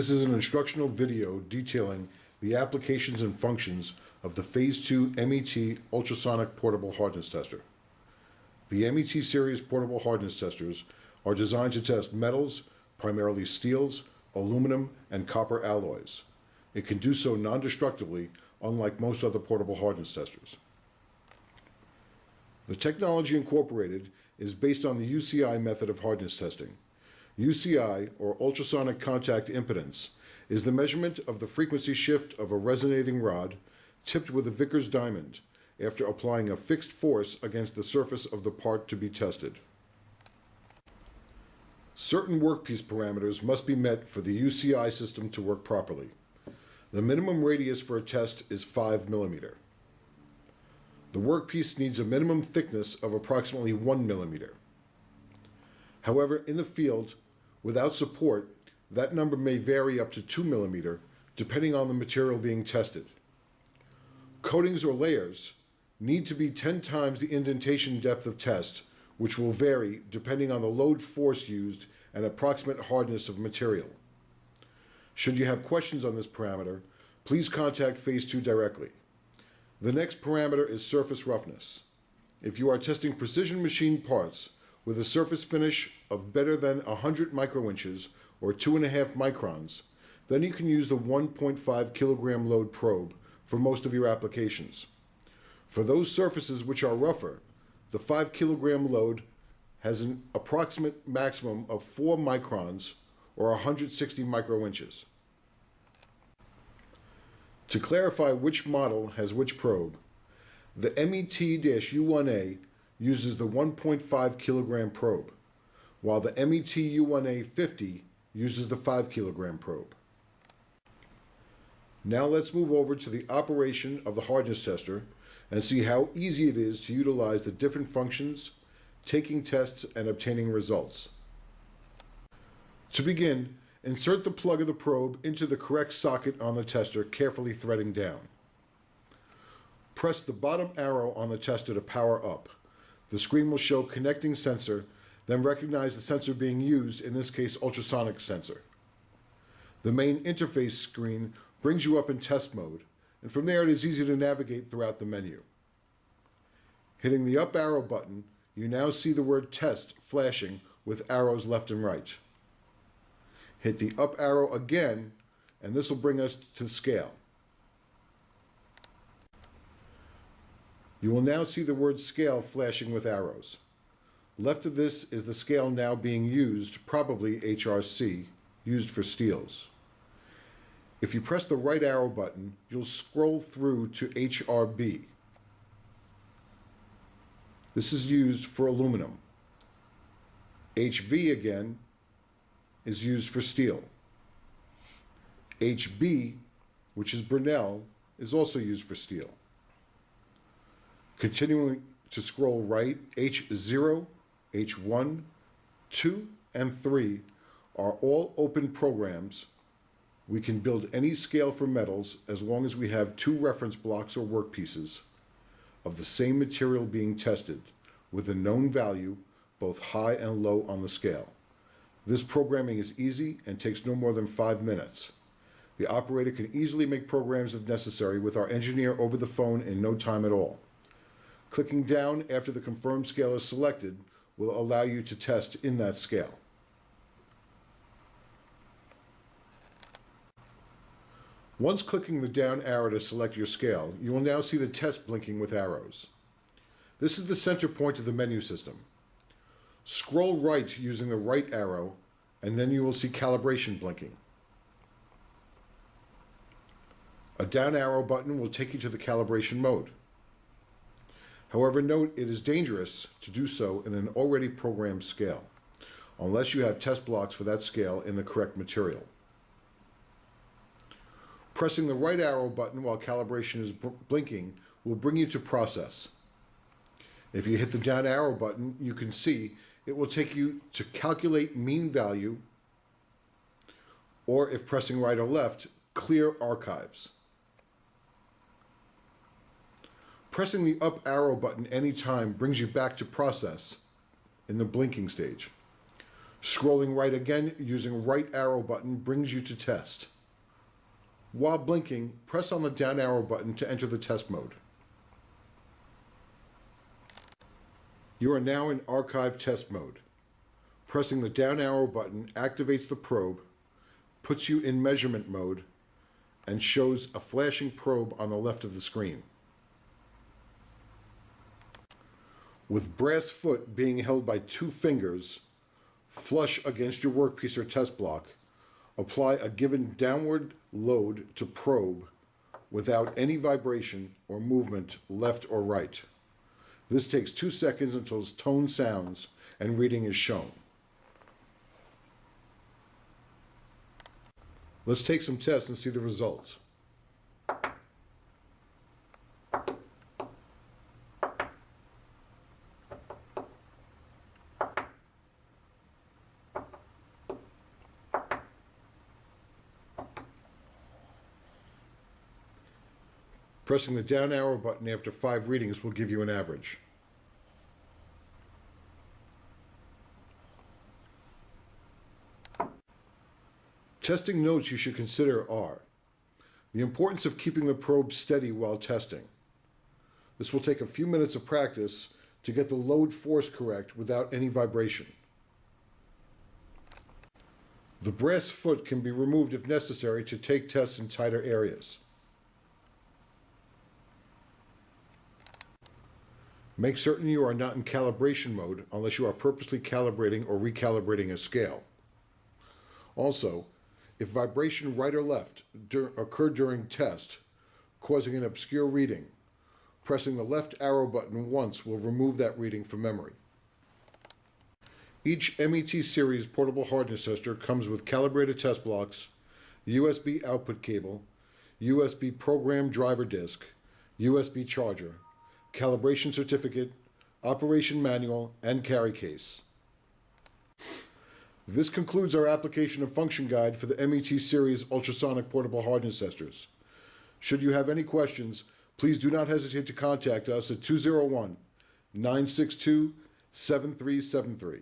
This is an instructional video detailing the applications and functions of the Phase II MET ultrasonic portable hardness tester. The MET series portable hardness testers are designed to test metals, primarily steels, aluminum, and copper alloys. It can do so non-destructively, unlike most other portable hardness testers. The technology incorporated is based on the UCI method of hardness testing. UCI, or ultrasonic contact impedance, is the measurement of the frequency shift of a resonating rod tipped with a Vickers diamond after applying a fixed force against the surface of the part to be tested. Certain workpiece parameters must be met for the UCI system to work properly. The minimum radius for a test is 5 mm. The workpiece needs a minimum thickness of approximately 1 mm. However, in the field, without support, that number may vary up to 2 mm, depending on the material being tested. Coatings or layers need to be 10 times the indentation depth of test, which will vary depending on the load force used and approximate hardness of material. Should you have questions on this parameter, please contact Phase II directly. The next parameter is surface roughness. If you are testing precision machined parts with a surface finish of better than 100 microinches or 2.5 microns, then you can use the 1.5 kilogram load probe for most of your applications. For those surfaces which are rougher, the 5 kilogram load has an approximate maximum of 4 microns or 160 microinches. To clarify which model has which probe, the MET U1A uses the 1.5 kilogram probe, while the MET U1A 50 uses the 5 kilogram probe. Now let's move over to the operation of the hardness tester and see how easy it is to utilize the different functions, taking tests, and obtaining results. To begin, insert the plug of the probe into the correct socket on the tester, carefully threading down. Press the bottom arrow on the tester to power up. The screen will show connecting sensor, then recognize the sensor being used, in this case ultrasonic sensor. The main interface screen brings you up in test mode, and from there it is easy to navigate throughout the menu. Hitting the up arrow button, you now see the word test flashing with arrows left and right. Hit the up arrow again, and this will bring us to scale. You will now see the word scale flashing with arrows. Left of this is the scale now being used, probably HRC, used for steels. If you press the right arrow button, you'll scroll through to HRB. This is used for aluminum. HV again is used for steel. HB, which is Brunel, is also used for steel. Continuing to scroll right, H0, H1, 2, and 3 are all open programs. We can build any scale for metals as long as we have 2 reference blocks or workpieces of the same material being tested with a known value, both high and low on the scale. This programming is easy and takes no more than 5 minutes. The operator can easily make programs if necessary with our engineer over the phone in no time at all. Clicking down after the confirmed scale is selected will allow you to test in that scale. Once clicking the down arrow to select your scale, you will now see the test blinking with arrows. This is the center point of the menu system. Scroll right using the right arrow, and then you will see calibration blinking. A down arrow button will take you to the calibration mode. However, note it is dangerous to do so in an already programmed scale, unless you have test blocks for that scale in the correct material. Pressing the right arrow button while calibration is blinking will bring you to process. If you hit the down arrow button, you can see it will take you to calculate mean value, or if pressing right or left, clear archives. Pressing the up arrow button anytime brings you back to process in the blinking stage. Scrolling right again using right arrow button brings you to test. While blinking, press on the down arrow button to enter the test mode. You are now in archive test mode. Pressing the down arrow button activates the probe, puts you in measurement mode, and shows a flashing probe on the left of the screen. With brass foot being held by 2 fingers, flush against your workpiece or test block, apply a given downward load to probe without any vibration or movement left or right. This takes 2 seconds until tone sounds and reading is shown. Let's take some tests and see the results. Pressing the down arrow button after 5 readings will give you an average. Testing notes you should consider are the importance of keeping the probe steady while testing. This will take a few minutes of practice to get the load force correct without any vibration. The brass foot can be removed if necessary to take tests in tighter areas. Make certain you are not in calibration mode unless you are purposely calibrating or recalibrating a scale. Also, if vibration right or left occurred during test, causing an obscure reading, pressing the left arrow button once will remove that reading from memory. Each MET series portable hardness tester comes with calibrated test blocks, USB output cable, USB program driver disc, USB charger, calibration certificate, operation manual, and carry case. This concludes our application and function guide for the MET series ultrasonic portable hardness testers. Should you have any questions, please do not hesitate to contact us at 201-962-7373.